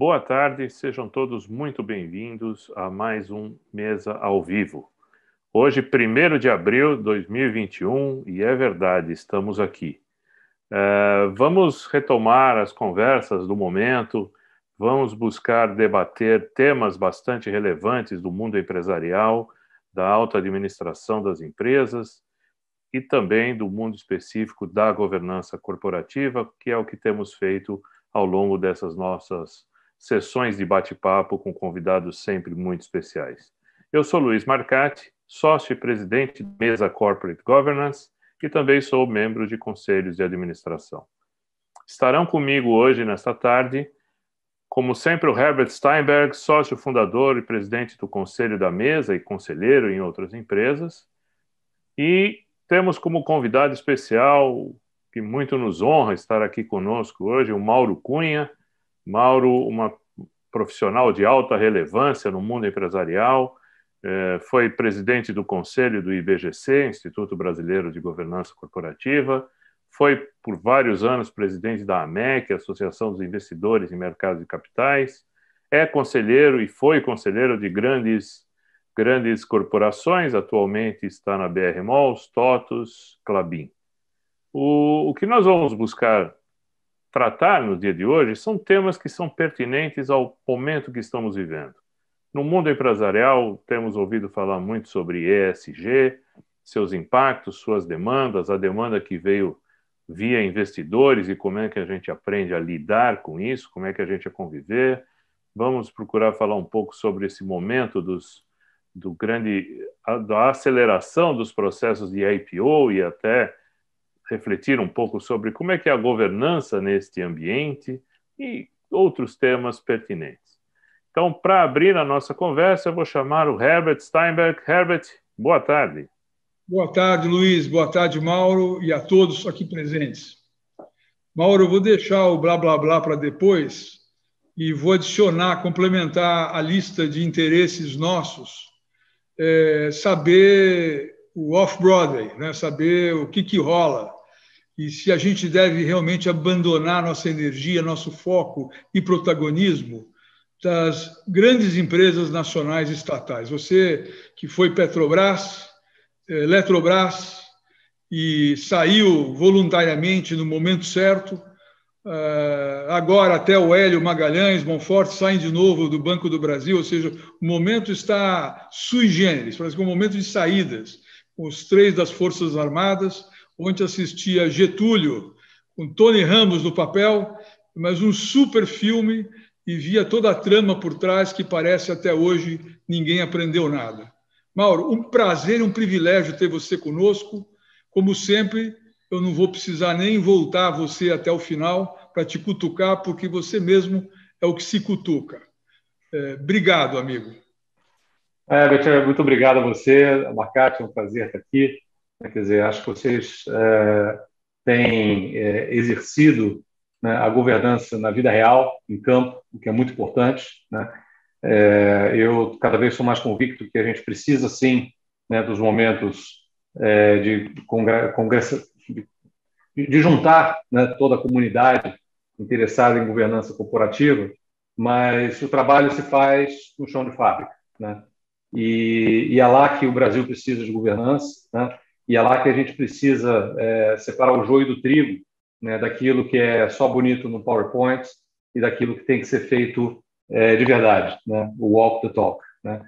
Boa tarde, sejam todos muito bem-vindos a mais um Mesa ao Vivo. Hoje, 1º de abril de 2021, e é verdade, estamos aqui. Vamos retomar as conversas do momento, vamos buscar debater temas bastante relevantes do mundo empresarial, da alta administração das empresas e também do mundo específico da governança corporativa, que é o que temos feito ao longo dessas nossas sessões de bate-papo com convidados sempre muito especiais. Eu sou Luiz Marcati, sócio e presidente da Mesa Corporate Governance e também sou membro de conselhos de administração. Estarão comigo hoje, nesta tarde, como sempre, o Herbert Steinberg, sócio fundador e presidente do Conselho da Mesa e conselheiro em outras empresas. E temos como convidado especial, que muito nos honra estar aqui conosco hoje, o Mauro Cunha. Mauro, uma profissional de alta relevância no mundo empresarial, foi presidente do Conselho do IBGC, Instituto Brasileiro de Governança Corporativa, foi por vários anos presidente da AMEC, Associação dos Investidores em Mercados de Capitais, é conselheiro e foi conselheiro de grandes corporações, atualmente está na BR Malls, TOTVS, Klabin. O que nós vamos buscar tratar no dia de hoje são temas que são pertinentes ao momento que estamos vivendo. No mundo empresarial, temos ouvido falar muito sobre ESG, seus impactos, suas demandas, a demanda que veio via investidores e como é que a gente aprende a lidar com isso, como é que a gente a conviver. Vamos procurar falar um pouco sobre esse momento da aceleração dos processos de IPO e até refletir um pouco sobre como é que é a governança neste ambiente e outros temas pertinentes. Então, para abrir a nossa conversa, eu vou chamar o Herbert Steinberg. Herbert, boa tarde. Boa tarde, Luiz. Boa tarde, Mauro, e a todos aqui presentes. Mauro, eu vou deixar o blá, blá, blá para depois e vou adicionar, complementar a lista de interesses nossos, saber o off-Broadway, né? Saber o que rola e se a gente deve realmente abandonar nossa energia, nosso foco e protagonismo das grandes empresas nacionais e estatais. Você que foi Petrobras, Eletrobras e saiu voluntariamente no momento certo, agora até o Hélio Magalhães, Monforte saem de novo do Banco do Brasil, ou seja, o momento está sui generis, parece que é um momento de saídas, com os 3 das Forças Armadas. Ontem assistia Getúlio, com Tony Ramos no papel, mas um super filme e via toda a trama por trás que parece até hoje ninguém aprendeu nada. Mauro, um prazer e um privilégio ter você conosco. Como sempre, eu não vou precisar nem voltar você até o final para te cutucar, porque você mesmo é o que se cutuca. Obrigado, amigo. Betinho, muito obrigado a você, Marcati, é um prazer estar aqui. Quer dizer, acho que vocês têm exercido, né, a governança na vida real, em campo, o que é muito importante, né? Eu cada vez sou mais convicto que a gente precisa, sim, né, dos momentos de congresso, de juntar, né, toda a comunidade interessada em governança corporativa, mas o trabalho se faz no chão de fábrica, né? E é lá que o Brasil precisa de governança, né? E é lá que a gente precisa separar o joio do trigo, né, daquilo que é só bonito no PowerPoint e daquilo que tem que ser feito de verdade, né, o walk the talk, né.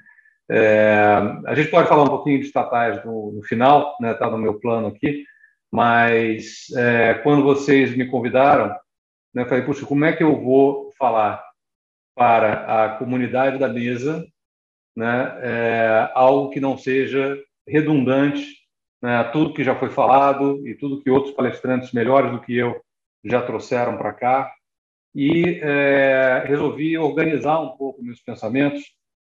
A gente pode falar um pouquinho de estatais no final, né, está no meu plano aqui, mas quando vocês me convidaram, né, eu falei, puxa, como é que eu vou falar para a comunidade da mesa, né, algo que não seja redundante, né, tudo que já foi falado e tudo que outros palestrantes melhores do que eu já trouxeram para cá, e resolvi organizar um pouco meus pensamentos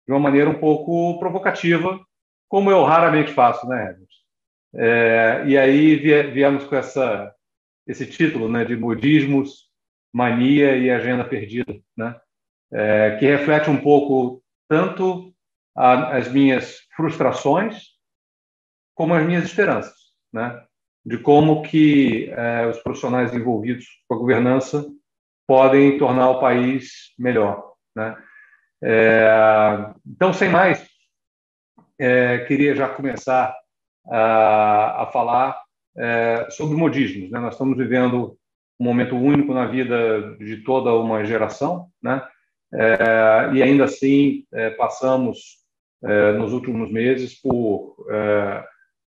de uma maneira um pouco provocativa, como eu raramente faço, né, Herbert? E aí viemos com esse título, né, de Modismos, Mania e Agenda Perdida, né, que reflete um pouco tanto as minhas frustrações como as minhas esperanças, né, de como que os profissionais envolvidos com a governança podem tornar o país melhor. né? Então, sem mais, queria já começar a falar sobre modismos, né? Nós estamos vivendo um momento único na vida de toda uma geração, né? E ainda assim passamos nos últimos meses por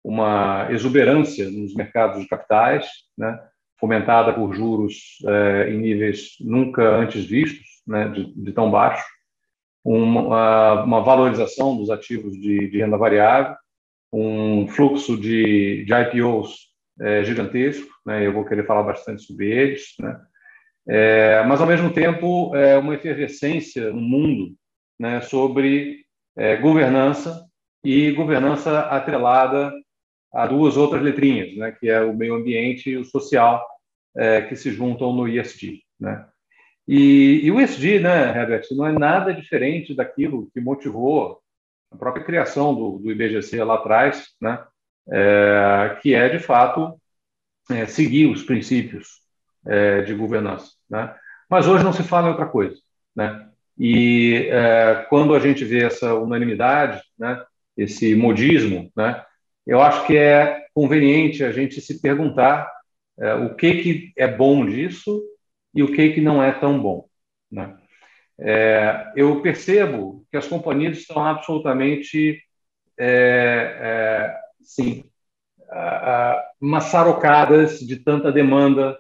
uma exuberância nos mercados de capitais, né? Fomentada por juros em níveis nunca antes vistos, né? de tão baixo, uma valorização dos ativos de renda variável, um fluxo de IPOs gigantesco, né? Eu vou querer falar bastante sobre eles, né? Mas, ao mesmo tempo, uma efervescência no mundo, né, sobre governança, e governança atrelada a duas outras letrinhas, né, que é o meio ambiente e o social, que se juntam no ESG, né? E o ESG, né, Herbert, não é nada diferente daquilo que motivou a própria criação do IBGC lá atrás, né, que é, de fato, seguir os princípios de governança, né? Mas hoje não se fala em outra coisa, né? E quando a gente vê essa unanimidade, né, esse modismo, né, eu acho que é conveniente a gente se perguntar o que é bom disso e o que não é tão bom, né? Eu percebo que as companhias estão absolutamente sim, maçarocadas de tanta demanda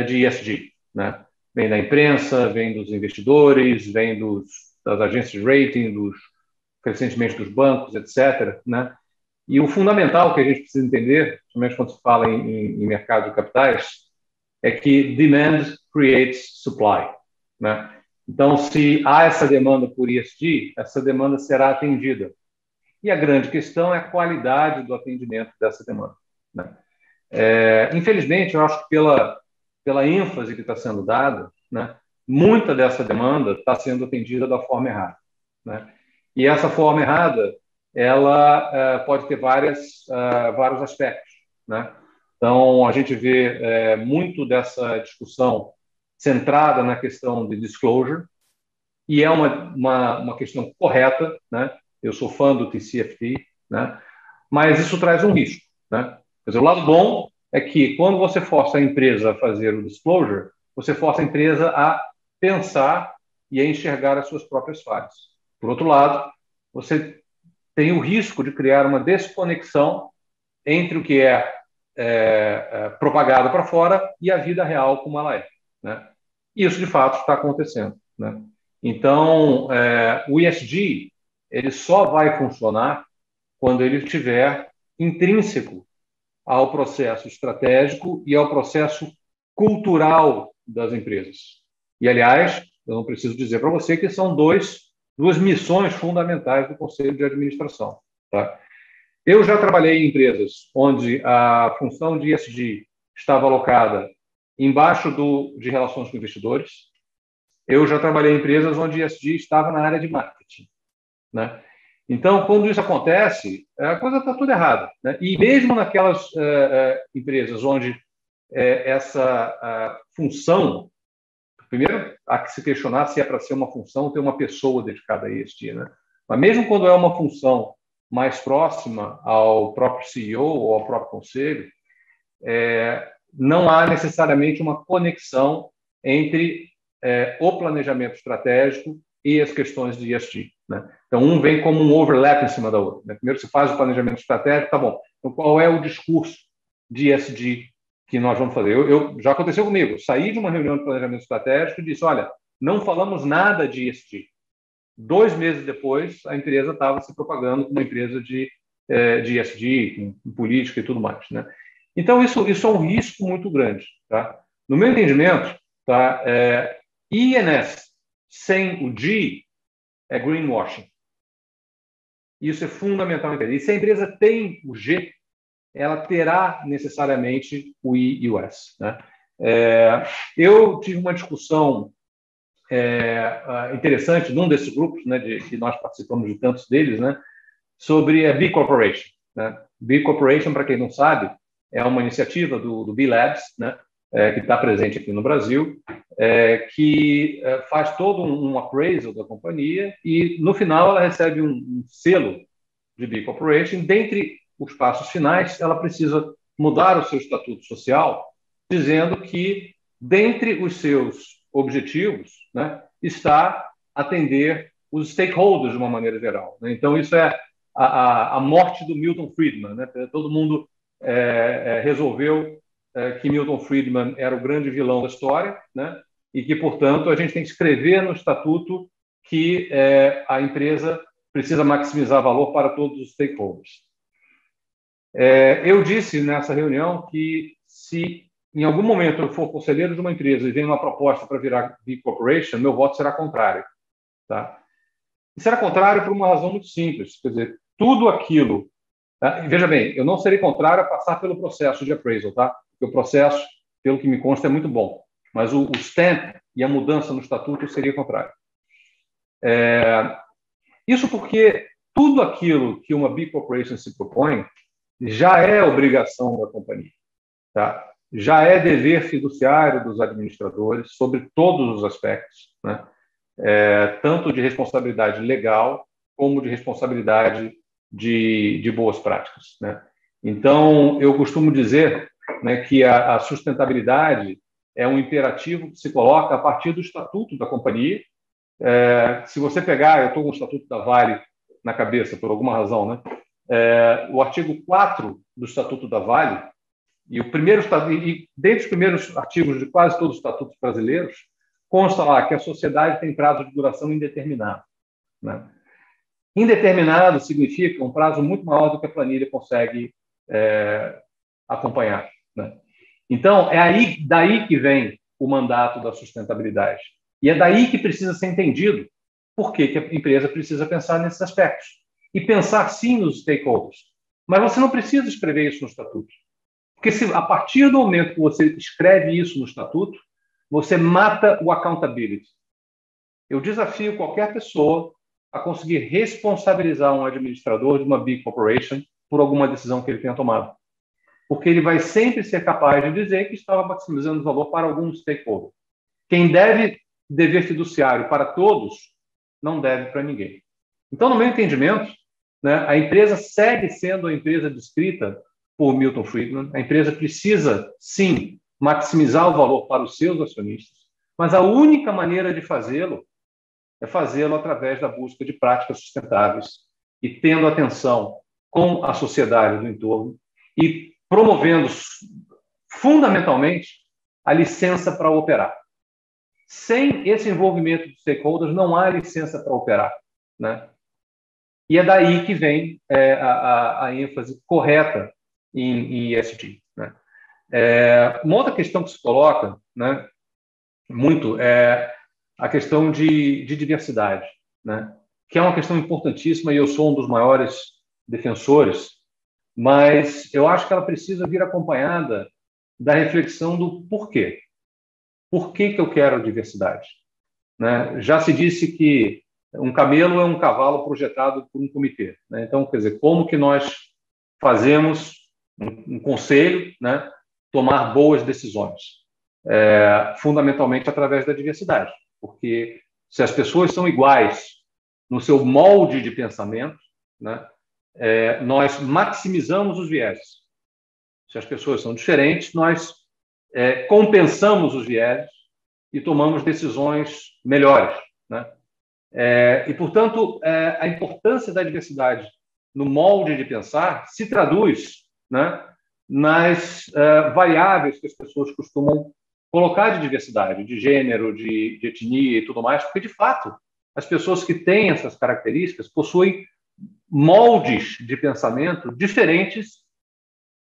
de ESG, né? Vem da imprensa, vem dos investidores, vem das agências de rating, crescentemente dos bancos, etc., né? E o fundamental que a gente precisa entender, principalmente quando se fala em mercado de capitais, é que demand creates supply, né? Então, se há essa demanda por ESG, essa demanda será atendida. E a grande questão é a qualidade do atendimento dessa demanda, né? Infelizmente, eu acho que pela ênfase que está sendo dada, né, muita dessa demanda está sendo atendida da forma errada, né? E essa forma errada, ela pode ter vários aspectos, né? Então, a gente vê muito dessa discussão centrada na questão de disclosure, e é uma questão correta, né? Eu sou fã do TCFD, né? Mas isso traz um risco, né? Quer dizer, o lado bom é que, quando você força a empresa a fazer o disclosure, você força a empresa a pensar e a enxergar as suas próprias falhas. Por outro lado, você tem o risco de criar uma desconexão entre o que é propagado para fora e a vida real como ela é, né? E isso, de fato, está acontecendo, né? Então, o ESG ele só vai funcionar quando ele estiver intrínseco ao processo estratégico e ao processo cultural das empresas. E, aliás, eu não preciso dizer para você que são duas missões fundamentais do Conselho de Administração, tá? Eu já trabalhei em empresas onde a função de ESG estava alocada embaixo de relações com investidores. Eu já trabalhei em empresas onde ESG estava na área de marketing, né? Então, quando isso acontece, a coisa está toda errada, né? E mesmo naquelas empresas onde essa função, primeiro, há que se questionar se é para ser uma função ter uma pessoa dedicada a ESG, né? Mas mesmo quando é uma função mais próxima ao próprio CEO ou ao próprio conselho, não há necessariamente uma conexão entre o planejamento estratégico e as questões de ESG, né? Então, um vem como um overlap em cima da outra, né? Primeiro se faz o planejamento estratégico, tá bom. Então, qual é o discurso de ESG que nós vamos fazer? Já aconteceu comigo. Saí de uma reunião de planejamento estratégico e disse, olha, não falamos nada de ESG. 2 meses depois, a empresa estava se propagando como uma empresa de ESG, com política e tudo mais, né? Então, isso é um risco muito grande, tá? No meu entendimento, tá, INS sem o G é greenwashing. Isso é fundamental entender. E se a empresa tem o G, ela terá necessariamente o I e o S, né? Eu tive uma discussão interessante num desses grupos, né, que nós participamos de tantos deles, né, sobre a B Corporation, né? B Corporation, para quem não sabe, é uma iniciativa do B Labs, né, que está presente aqui no Brasil, que faz todo um appraisal da companhia e, no final, ela recebe um selo de B Corporation. Dentre os passos finais, ela precisa mudar o seu estatuto social, dizendo que, dentre os seus objetivos, né, está atender os stakeholders de uma maneira geral, né? Então, isso é a morte do Milton Friedman, né? Todo mundo resolveu que Milton Friedman era o grande vilão da história, né? E que, portanto, a gente tem que escrever no estatuto que a empresa precisa maximizar valor para todos os stakeholders. Eu disse nessa reunião que, se em algum momento eu for conselheiro de uma empresa e vem uma proposta para virar B Corporation, meu voto será contrário. Tá? E será contrário por uma razão muito simples. Quer dizer, tudo aquilo... Tá? Veja bem, eu não serei contrário a passar pelo processo de appraisal, tá? Porque o processo, pelo que me consta, é muito bom. Mas o stamp e a mudança no estatuto seria contrário. Isso porque tudo aquilo que uma B Corporation se propõe já é obrigação da companhia. Tá? Já é dever fiduciário dos administradores sobre todos os aspectos, né? Tanto de responsabilidade legal como de responsabilidade de boas práticas, né? Então, eu costumo dizer, né, que a sustentabilidade é um imperativo que se coloca a partir do estatuto da companhia. Se você pegar, eu estou com o estatuto da Vale na cabeça, por alguma razão, né? O artigo 4 do estatuto da Vale, e dentre os primeiros artigos de quase todos os estatutos brasileiros, consta lá que a sociedade tem prazo de duração indeterminado, né? Indeterminado significa um prazo muito maior do que a planilha consegue acompanhar, né? Então, daí que vem o mandato da sustentabilidade. E é daí que precisa ser entendido por que a empresa precisa pensar nesses aspectos. E pensar, sim, nos stakeholders. Mas você não precisa escrever isso no estatuto. Porque a partir do momento que você escreve isso no estatuto, você mata o accountability. Eu desafio qualquer pessoa a conseguir responsabilizar um administrador de uma big corporation por alguma decisão que ele tenha tomado. Porque ele vai sempre ser capaz de dizer que estava maximizando o valor para algum stakeholder. Quem deve dever fiduciário para todos, não deve para ninguém. Então, no meu entendimento, né, a empresa segue sendo a empresa descrita por Milton Friedman. A empresa precisa, sim, maximizar o valor para os seus acionistas, mas a única maneira de fazê-lo é fazê-lo através da busca de práticas sustentáveis e tendo atenção com a sociedade do entorno e promovendo, fundamentalmente, a licença para operar. Sem esse envolvimento dos stakeholders, não há licença para operar, né? E é daí que vem a ênfase correta em ESG, né? Uma outra questão que se coloca, né, muito é a questão de diversidade, né, que é uma questão importantíssima e eu sou um dos maiores defensores, mas eu acho que ela precisa vir acompanhada da reflexão do porquê. Por que eu quero diversidade? Né? Já se disse que um camelo é um cavalo projetado por um comitê, né? Então, quer dizer, como que nós fazemos um conselho, né, tomar boas decisões? Fundamentalmente através da diversidade, porque se as pessoas são iguais no seu molde de pensamento, né, nós maximizamos os vieses. Se as pessoas são diferentes, nós compensamos os vieses e tomamos decisões melhores, né? E, portanto, a importância da diversidade no molde de pensar se traduz, né, nas variáveis que as pessoas costumam colocar de diversidade, de gênero, de etnia e tudo mais, porque, de fato, as pessoas que têm essas características possuem moldes de pensamento diferentes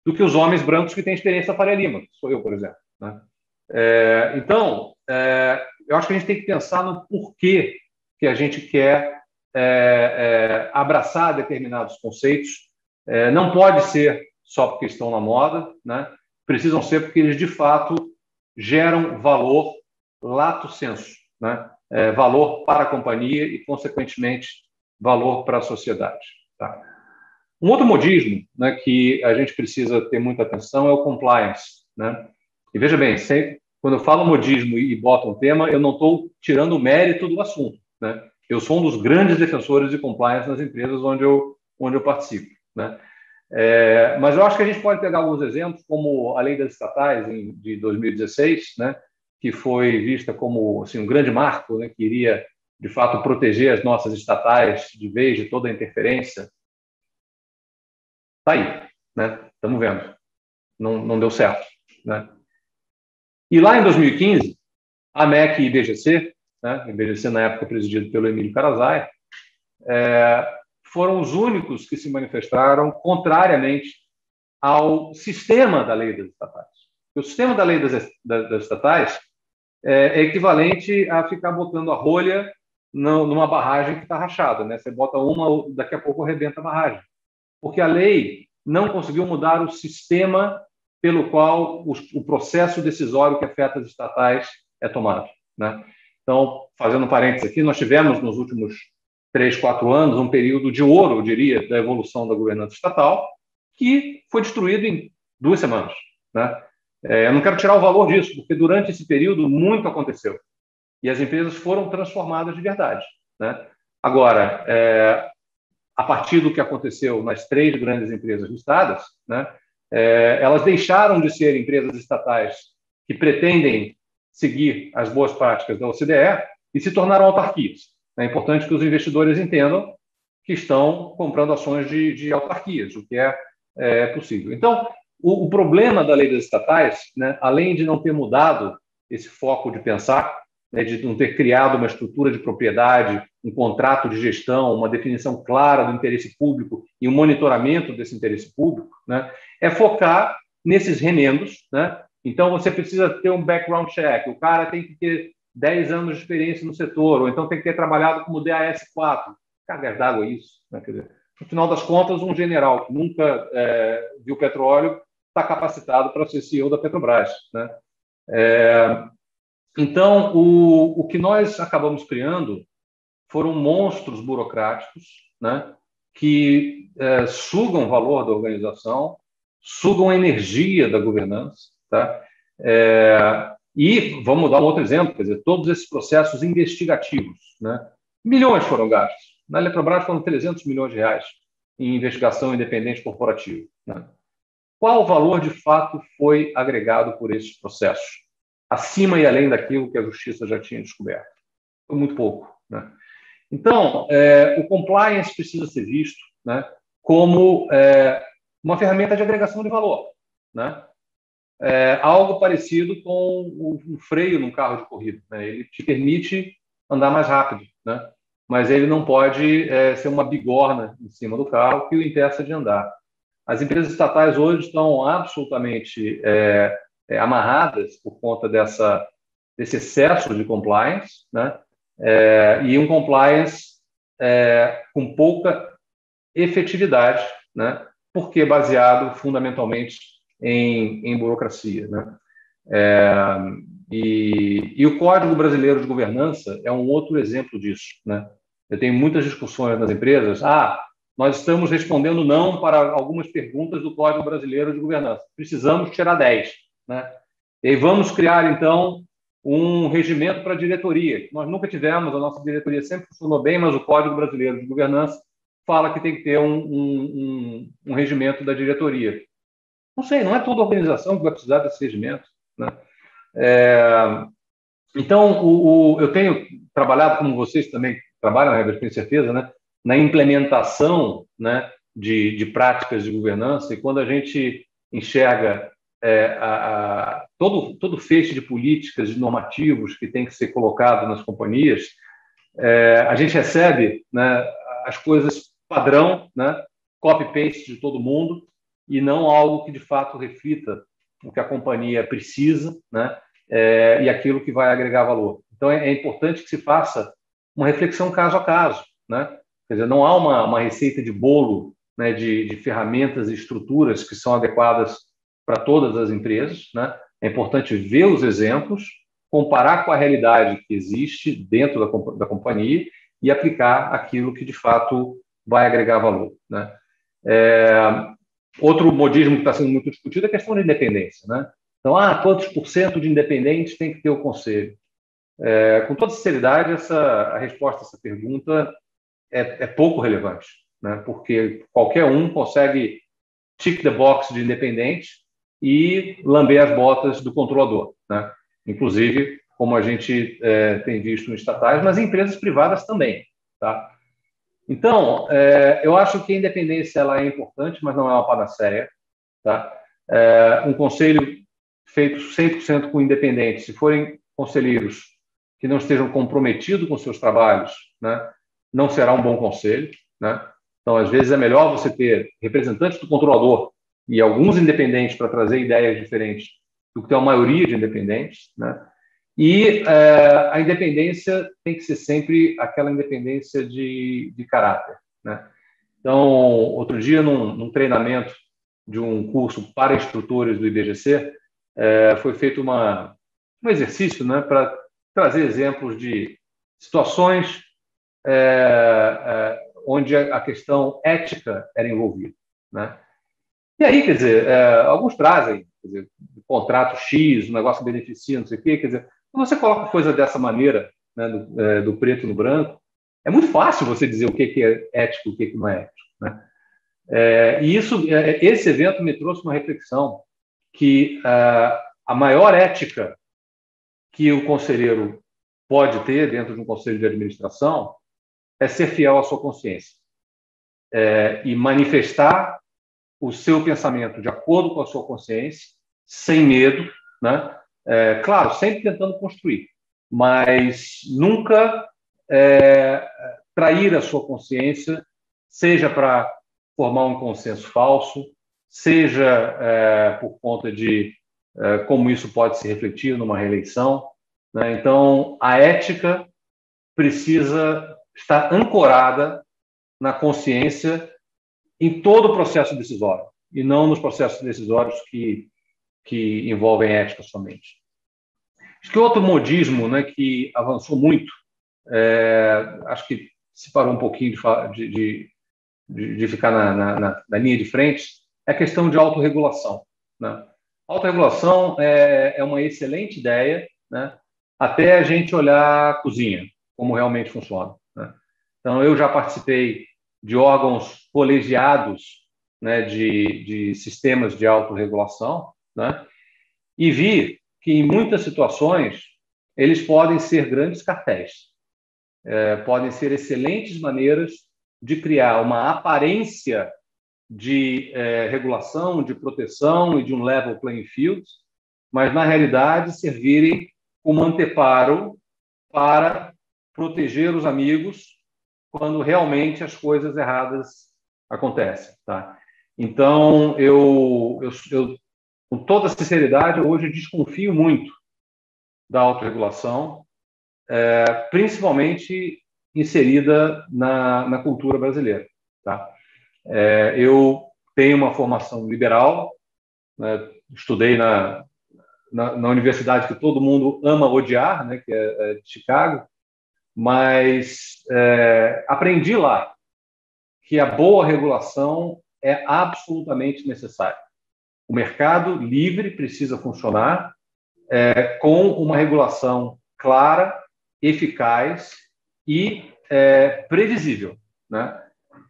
do que os homens brancos que têm experiência Faria Lima, que sou eu, por exemplo, né? Então, eu acho que a gente tem que pensar no porquê que a gente quer abraçar determinados conceitos. Não pode ser só porque estão na moda, né? Precisam ser porque eles, de fato, geram valor lato sensu, né? Valor para a companhia e, consequentemente, valor para a sociedade. Tá? Um outro modismo, né, que a gente precisa ter muita atenção é o compliance, né? E veja bem, quando eu falo modismo e boto um tema, eu não estou tirando o mérito do assunto, né? Eu sou um dos grandes defensores de compliance nas empresas onde eu participo, né? Mas eu acho que a gente pode pegar alguns exemplos, como a Lei das Estatais de 2016, né, que foi vista como assim, um grande marco, né, que iria, de fato, proteger as nossas estatais de vez de toda a interferência. Está aí, né? Estamos vendo. Não deu certo, né? E lá em 2015, a MEC e IBGC, né, IBGC na época presidido pelo Emílio Karazai, foram os únicos que se manifestaram contrariamente ao sistema da lei das estatais. O sistema da lei das estatais é equivalente a ficar botando a rolha numa barragem que está rachada, né? Você bota uma, daqui a pouco arrebenta a barragem. Porque a lei não conseguiu mudar o sistema pelo qual o processo decisório que afeta as estatais é tomado, né? Então, fazendo um parênteses aqui, nós tivemos nos últimos 3, 4 anos um período de ouro, eu diria, da evolução da governança estatal, que foi destruído em 2 semanas, né? Eu não quero tirar o valor disso, porque durante esse período muito aconteceu e as empresas foram transformadas de verdade, né? Agora, a partir do que aconteceu nas 3 grandes empresas listadas, né, elas deixaram de ser empresas estatais que pretendem seguir as boas práticas da OCDE e se tornaram autarquias. É importante que os investidores entendam que estão comprando ações de autarquias, o que é possível. Então, o problema da lei das estatais, né, além de não ter mudado esse foco de pensar, né, de não ter criado uma estrutura de propriedade, um contrato de gestão, uma definição clara do interesse público e um monitoramento desse interesse público, né, é focar nesses remendos, né? Então, você precisa ter um background check, o cara tem que ter 10 anos de experiência no setor, ou então tem que ter trabalhado como DAS4. Cargas d'água é isso, né? Quer dizer, no final das contas, um general que nunca viu petróleo está capacitado para ser CEO da Petrobras, né? Então, o que nós acabamos criando foram monstros burocráticos, né, que sugam valor da organização, sugam energia da governança, tá? E vamos dar um outro exemplo, quer dizer, todos esses processos investigativos, né, milhões foram gastos. Na Eletrobras foram 300 milhões de reais em investigação independente corporativa, né? Qual o valor de fato foi agregado por esses processos? Acima e além daquilo que a justiça já tinha descoberto. Foi muito pouco, né? Então, o compliance precisa ser visto, né, como uma ferramenta de agregação de valor, né? Algo parecido com um freio num carro de corrida, né? Ele te permite andar mais rápido, né? Mas ele não pode ser uma bigorna em cima do carro que o impeça de andar. As empresas estatais hoje estão absolutamente amarradas por conta desse excesso de compliance, né? E um compliance com pouca efetividade, né? Porque baseado fundamentalmente em burocracia, né? E o Código Brasileiro de Governança é um outro exemplo disso, né? Eu tenho muitas discussões nas empresas. Nós estamos respondendo não para algumas perguntas do Código Brasileiro de Governança. Precisamos tirar 10, né? E aí vamos criar, então, um regimento para a diretoria. Nós nunca tivemos, a nossa diretoria sempre funcionou bem, mas o Código Brasileiro de Governança fala que tem que ter um regimento da diretoria. Não sei, não é toda organização que vai precisar desse regimento, né? Então, eu tenho trabalhado, como vocês também trabalham, Herbert, tenho certeza, né, na implementação, né, de práticas de governança, e quando a gente enxerga todo feixe de políticas, de normativos que tem que ser colocado nas companhias, a gente recebe, né, as coisas padrão, né, copy-paste de todo mundo, e não algo que de fato reflita o que a companhia precisa, né, e aquilo que vai agregar valor. Então, é importante que se faça uma reflexão caso a caso, né? Quer dizer, não há uma receita de bolo, né, de ferramentas e estruturas que são adequadas para todas as empresas, né? É importante ver os exemplos, comparar com a realidade que existe dentro da companhia e aplicar aquilo que, de fato, vai agregar valor, né? Outro modismo que está sendo muito discutido é a questão da independência, né? Então, quantos por cento de independentes tem que ter o conselho? Com toda sinceridade, a resposta a essa pergunta é pouco relevante, né? Porque qualquer um consegue tick the box de independente e lamber as botas do controlador, né? Inclusive, como a gente tem visto em estatais, mas em empresas privadas também, tá? Então, eu acho que a independência ela é importante, mas não é uma panaceia, tá? Um conselho feito 100% com independentes, se forem conselheiros que não estejam comprometidos com seus trabalhos, né, não será um bom conselho, né? Então, às vezes, é melhor você ter representantes do controlador e alguns independentes para trazer ideias diferentes do que ter uma maioria de independentes, né? E a independência tem que ser sempre aquela independência de caráter, né? Então, outro dia, num treinamento de um curso para instrutores do IBGC, foi feito um exercício, né, para trazer exemplos de situações onde a questão ética era envolvida, né? E aí, quer dizer, alguns trazem, quer dizer, contrato X, um negócio beneficia, não sei o quê, quer dizer, quando você coloca coisa dessa maneira, né, do preto no branco, é muito fácil você dizer o que é ético e o que não é ético, né? E esse evento me trouxe uma reflexão que a maior ética que o conselheiro pode ter dentro de um conselho de administração é ser fiel à sua consciência e manifestar o seu pensamento de acordo com a sua consciência, sem medo, né? Claro, sempre tentando construir, mas nunca trair a sua consciência, seja para formar um consenso falso, seja por conta de como isso pode se refletir numa reeleição, né? Então, a ética precisa estar ancorada na consciência em todo o processo decisório, e não nos processos decisórios que envolvem ética somente. Acho que outro modismo, né, que avançou muito, acho que se parou um pouquinho de ficar na linha de frente, é a questão de autorregulação, né? Autorregulação é uma excelente ideia, né, até a gente olhar a cozinha, como realmente funciona, né? Então, eu já participei de órgãos colegiados, né, de sistemas de autorregulação, né, e vi que, em muitas situações, eles podem ser grandes cartéis, podem ser excelentes maneiras de criar uma aparência de regulação, de proteção e de um level playing field, mas, na realidade, servirem como anteparo para proteger os amigos quando realmente as coisas erradas acontecem, tá? Então, eu com toda sinceridade, hoje desconfio muito da autorregulação, principalmente inserida na cultura brasileira, tá? Eu tenho uma formação liberal, né? Estudei na universidade que todo mundo ama odiar, né? Que é de Chicago, mas aprendi lá que a boa regulação é absolutamente necessária. O mercado livre precisa funcionar com uma regulação clara, eficaz e previsível, né?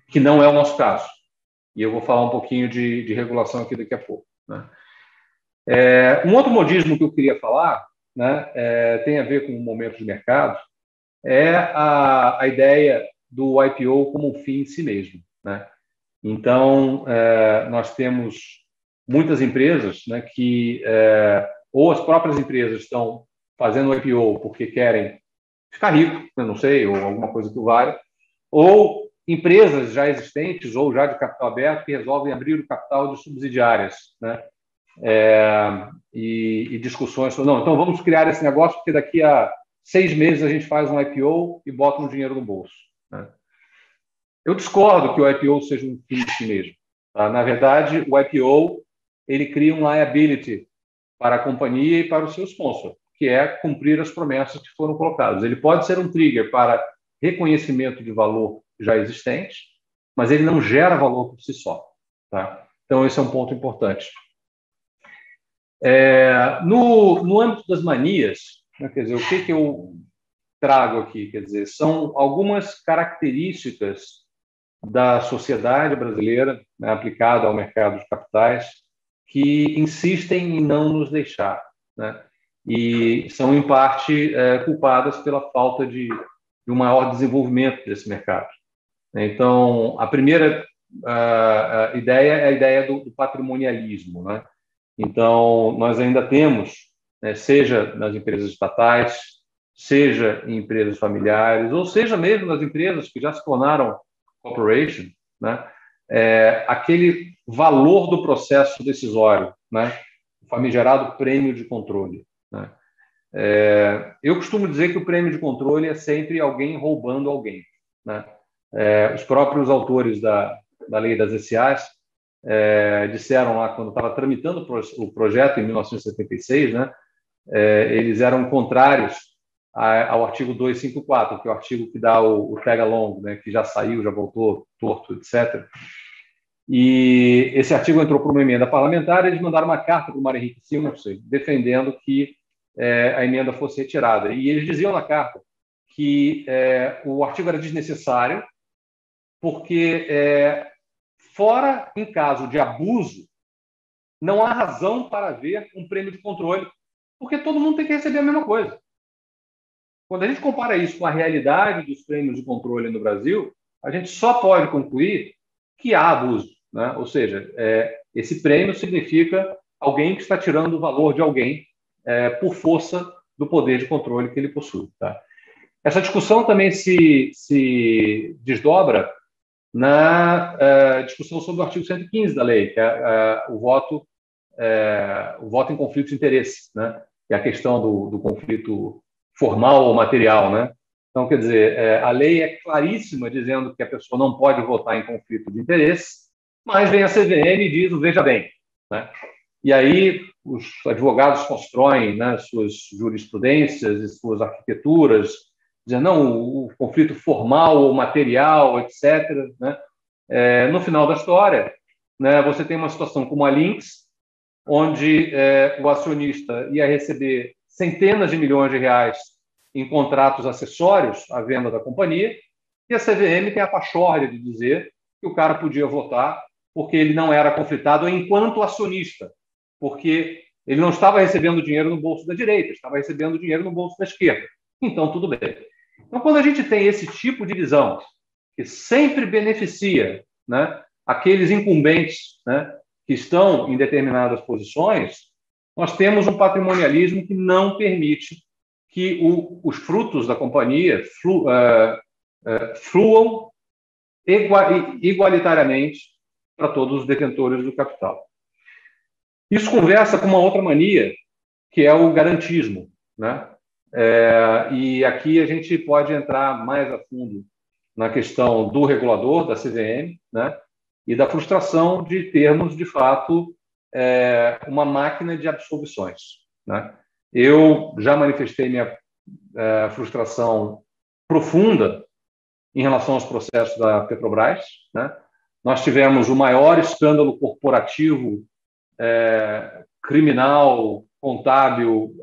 Que não é o nosso caso. E eu vou falar um pouquinho de regulação aqui daqui a pouco, né? Um outro modismo que eu queria falar, né, tem a ver com o momento de mercado, é a ideia do IPO como um fim em si mesmo, né? Então, nós temos muitas empresas, né, que ou as próprias empresas estão fazendo o IPO porque querem ficar rico, eu não sei, ou alguma coisa que o valha, ou empresas já existentes ou já de capital aberto que resolvem abrir o capital de subsidiárias, né? E discussões sobre, não, então vamos criar esse negócio porque daqui a 6 meses a gente faz um IPO e bota um dinheiro no bolso, né? Eu discordo que o IPO seja um fim em si mesmo, tá? Na verdade, o IPO ele cria um liability para a companhia e para o seu sponsor, que é cumprir as promessas que foram colocadas. Ele pode ser um trigger para reconhecimento de valor já existente, mas ele não gera valor por si só, tá? Então, esse é um ponto importante. No âmbito das manias, né, quer dizer, o que eu trago aqui? Quer dizer, são algumas características da sociedade brasileira, né, aplicada ao mercado de capitais, que insistem em não nos deixar, né, e são, em parte, culpadas pela falta de um maior desenvolvimento desse mercado. Então, a primeira ideia é a ideia do patrimonialismo, né? Então, nós ainda temos, né, seja nas empresas estatais, seja em empresas familiares, ou seja mesmo nas empresas que já se tornaram corporation, né, aquele valor do processo decisório, né, o famigerado prêmio de controle, né? Eu costumo dizer que o prêmio de controle é sempre alguém roubando alguém, né? Os próprios autores da lei das SAs disseram lá, quando estava tramitando o projeto em 1976, né, eles eram contrários ao artigo 254, que é o artigo que dá o tag-along, né, que já saiu, já voltou torto, etc. E esse artigo entrou por uma emenda parlamentar, e eles mandaram uma carta para o Mário Henrique Simonsen defendendo que a emenda fosse retirada. E eles diziam na carta que o artigo era desnecessário, porque, fora em caso de abuso, não há razão para haver um prêmio de controle, porque todo mundo tem que receber a mesma coisa. Quando a gente compara isso com a realidade dos prêmios de controle no Brasil, a gente só pode concluir que há abuso, né? Ou seja, esse prêmio significa alguém que está tirando o valor de alguém por força do poder de controle que ele possui, tá? Essa discussão também se desdobra na discussão sobre o artigo 115 da lei, que é o voto em conflito de interesse, né? Que é a questão do conflito formal ou material, né? Então, quer dizer, a lei é claríssima dizendo que a pessoa não pode votar em conflito de interesse, mas vem a CVM e diz o veja bem, né? E aí os advogados constroem, né, suas jurisprudências e suas arquiteturas, dizendo, não, o conflito formal ou material, etc., né? No final da história, né, você tem uma situação como a Lynx, onde o acionista ia receber centenas de milhões de reais em contratos acessórios à venda da companhia, e a CVM tem a pachorra de dizer que o cara podia votar porque ele não era conflitado enquanto acionista, porque ele não estava recebendo dinheiro no bolso da direita, estava recebendo dinheiro no bolso da esquerda. Então, tudo bem. Então, quando a gente tem esse tipo de visão, que sempre beneficia, né, aqueles incumbentes, né, que estão em determinadas posições, nós temos um patrimonialismo que não permite que os frutos da companhia fluam igualitariamente para todos os detentores do capital. Isso conversa com uma outra mania, que é o garantismo, né? E aqui a gente pode entrar mais a fundo na questão do regulador, da CVM, né? E da frustração de termos, de fato, uma máquina de absolvições, né? Eu já manifestei minha frustração profunda em relação aos processos da Petrobras, né? Nós tivemos o maior escândalo corporativo, criminal, contábil,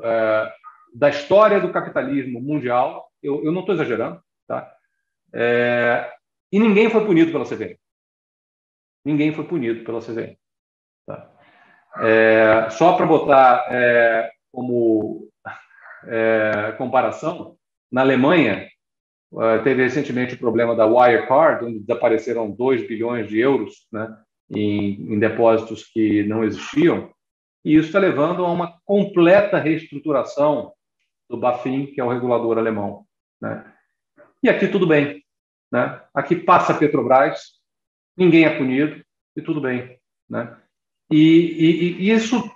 da história do capitalismo mundial. Eu não estou exagerando, tá? E ninguém foi punido pela CVM. Ninguém foi punido pela CVM. Tá? Só para botar como comparação, na Alemanha, teve recentemente o problema da Wirecard, onde desapareceram 2 bilhões de euros, né, em depósitos que não existiam, e isso está levando a uma completa reestruturação do BaFin, que é o regulador alemão, né? E aqui tudo bem, né? Aqui passa a Petrobras, ninguém é punido e tudo bem, né? E isso,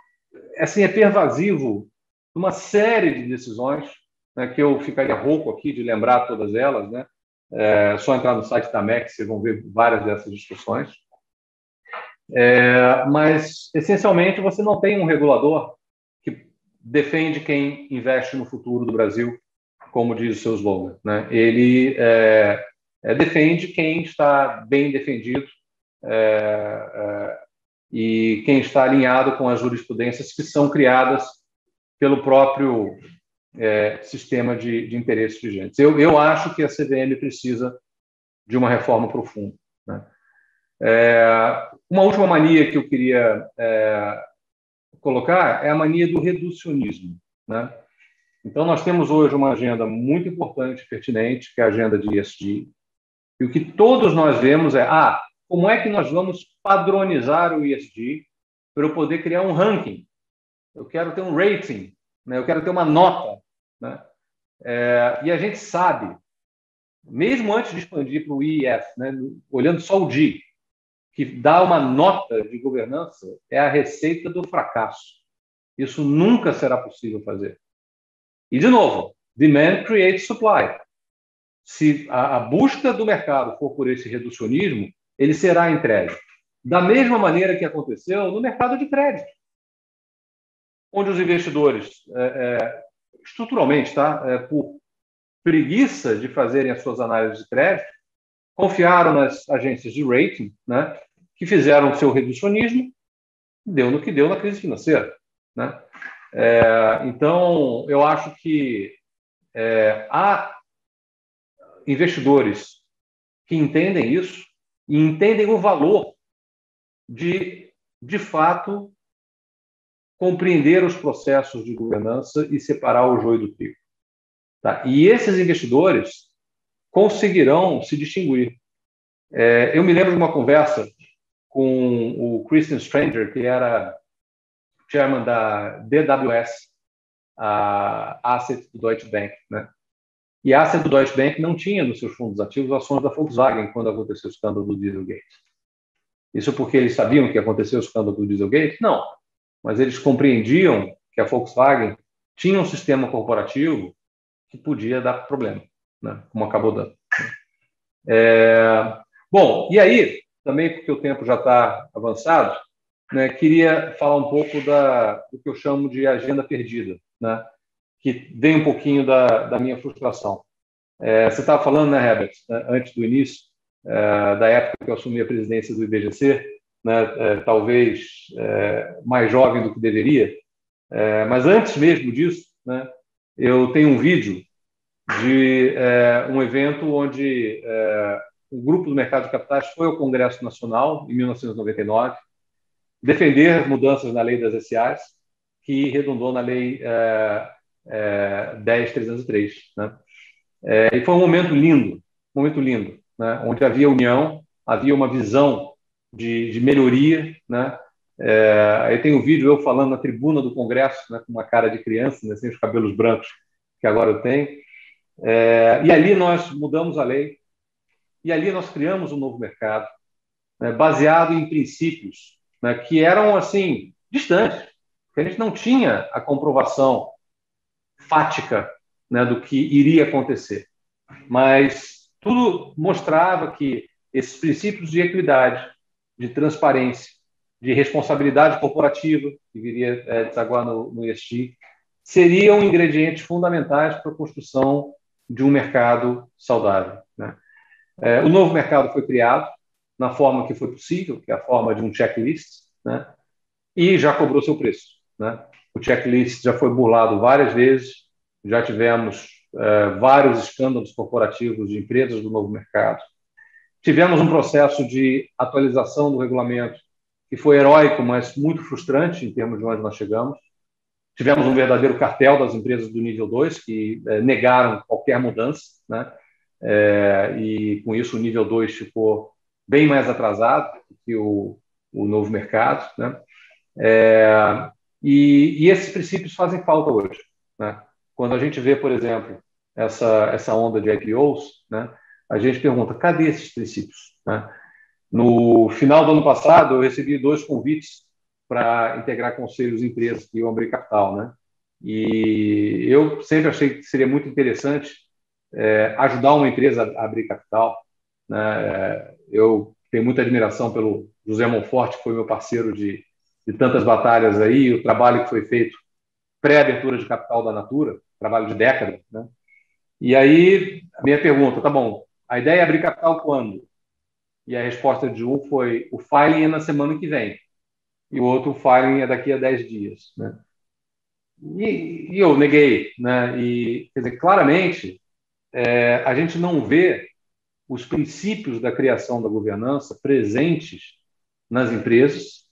assim, é pervasivo numa série de decisões, né, que eu ficaria rouco aqui de lembrar todas elas, né? Só entrar no site da MEC, vocês vão ver várias dessas discussões. Mas, essencialmente, você não tem um regulador que defende quem investe no futuro do Brasil, como diz o seu slogan, né? Ele defende quem está bem defendido e quem está alinhado com as jurisprudências que são criadas pelo próprio sistema de interesses vigentes. Eu acho que a CVM precisa de uma reforma profunda, né? Uma última mania que eu queria colocar é a mania do reducionismo, né? Então, nós temos hoje uma agenda muito importante e pertinente, que é a agenda de ESG, e o que todos nós vemos é, como é que nós vamos padronizar o ESG para eu poder criar um ranking? Eu quero ter um rating, né? Eu quero ter uma nota, né? E a gente sabe, mesmo antes de expandir para o IEF, né, olhando só o G, que dá uma nota de governança, é a receita do fracasso. Isso nunca será possível fazer. E, de novo, demand creates supply. Se a busca do mercado for por esse reducionismo, ele será entregue. Da mesma maneira que aconteceu no mercado de crédito, onde os investidores, estruturalmente, por preguiça de fazerem as suas análises de crédito, confiaram nas agências de rating, né, que fizeram o seu reducionismo, deu no que deu na crise financeira, né? Então, eu acho que há investidores que entendem isso e entendem o valor de fato, compreender os processos de governança e separar o joio do trigo. Tá? E esses investidores conseguirão se distinguir. Eu me lembro de uma conversa com o Christian Stranger, que era chairman da DWS, a Asset do Deutsche Bank, né? E a Asset do Deutsche Bank não tinha nos seus fundos ativos ações da Volkswagen quando aconteceu o escândalo do Dieselgate. Isso porque eles sabiam que aconteceu o escândalo do Dieselgate? Não. Mas eles compreendiam que a Volkswagen tinha um sistema corporativo que podia dar problema, né? Como acabou dando. Bom, e aí, também porque o tempo já está avançado, né, queria falar um pouco do que eu chamo de agenda perdida, né, que vem um pouquinho da minha frustração. Você estava falando, né, Herbert, antes do início, da época que eu assumi a presidência do IBGC, né, talvez mais jovem do que deveria, mas antes mesmo disso, né, eu tenho um vídeo de um evento onde o grupo do mercado de capitais foi ao Congresso Nacional, em 1999, defender mudanças na lei das SAs, que redundou na lei 10.303. Né? E foi um momento lindo, né? Onde havia união, havia uma visão de melhoria. Né? Aí tem um vídeo eu falando na tribuna do Congresso, né, com uma cara de criança, né, sem os cabelos brancos que agora eu tenho. E ali nós mudamos a lei, e ali nós criamos um novo mercado, né, baseado em princípios, né, que eram assim distantes, que a gente não tinha a comprovação fática, né, do que iria acontecer, mas tudo mostrava que esses princípios de equidade, de transparência, de responsabilidade corporativa, que viria desaguar no ESG, seriam ingredientes fundamentais para a construção de um mercado saudável, né? O novo mercado foi criado na forma que foi possível, que é a forma de um checklist, né? E já cobrou seu preço, né? O checklist já foi burlado várias vezes, já tivemos vários escândalos corporativos de empresas do novo mercado. Tivemos um processo de atualização do regulamento que foi heróico, mas muito frustrante em termos de onde nós chegamos. Tivemos um verdadeiro cartel das empresas do nível 2 que negaram qualquer mudança, né? E com isso o nível 2 ficou bem mais atrasado que o novo mercado, né? E esses princípios fazem falta hoje, né? Quando a gente vê, por exemplo, essa onda de IPOs, né, a gente pergunta, cadê esses princípios, né? No final do ano passado, eu recebi 2 convites para integrar conselhos de empresas que iam abrir capital, né? E eu sempre achei que seria muito interessante ajudar uma empresa a abrir capital, né? Eu tenho muita admiração pelo José Monforte, que foi meu parceiro de tantas batalhas aí, o trabalho que foi feito pré-abertura de capital da Natura, trabalho de década, né? E aí, a minha pergunta, tá bom, a ideia é abrir capital quando? E a resposta de um foi, o filing é na semana que vem. e o outro filing é daqui a 10 dias. Né? E eu neguei. Né? E, quer dizer, claramente, a gente não vê os princípios da criação da governança presentes nas empresas,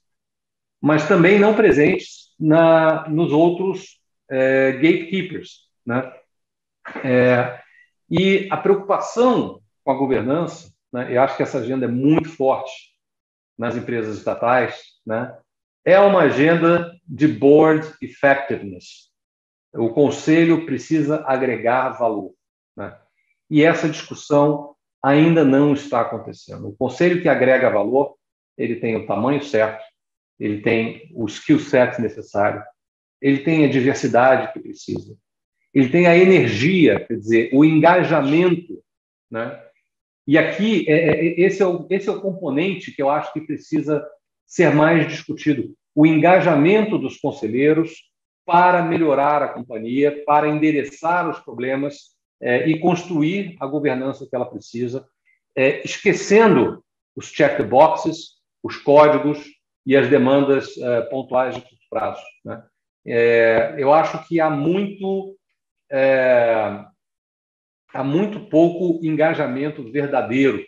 mas também não presentes nos outros gatekeepers. Né? E a preocupação com a governança, né, eu acho que essa agenda é muito forte nas empresas estatais, né, é uma agenda de board effectiveness. O conselho precisa agregar valor. Né? E essa discussão ainda não está acontecendo. O conselho que agrega valor, ele tem o tamanho certo, ele tem o skill set necessário, ele tem a diversidade que precisa, ele tem a energia, quer dizer, o engajamento. Né? E aqui, esse é o componente que eu acho que precisa ser mais discutido. O engajamento dos conselheiros para melhorar a companhia, para endereçar os problemas e construir a governança que ela precisa, esquecendo os checkboxes, os códigos e as demandas pontuais de curto prazo. Né? Eu acho que há muito pouco engajamento verdadeiro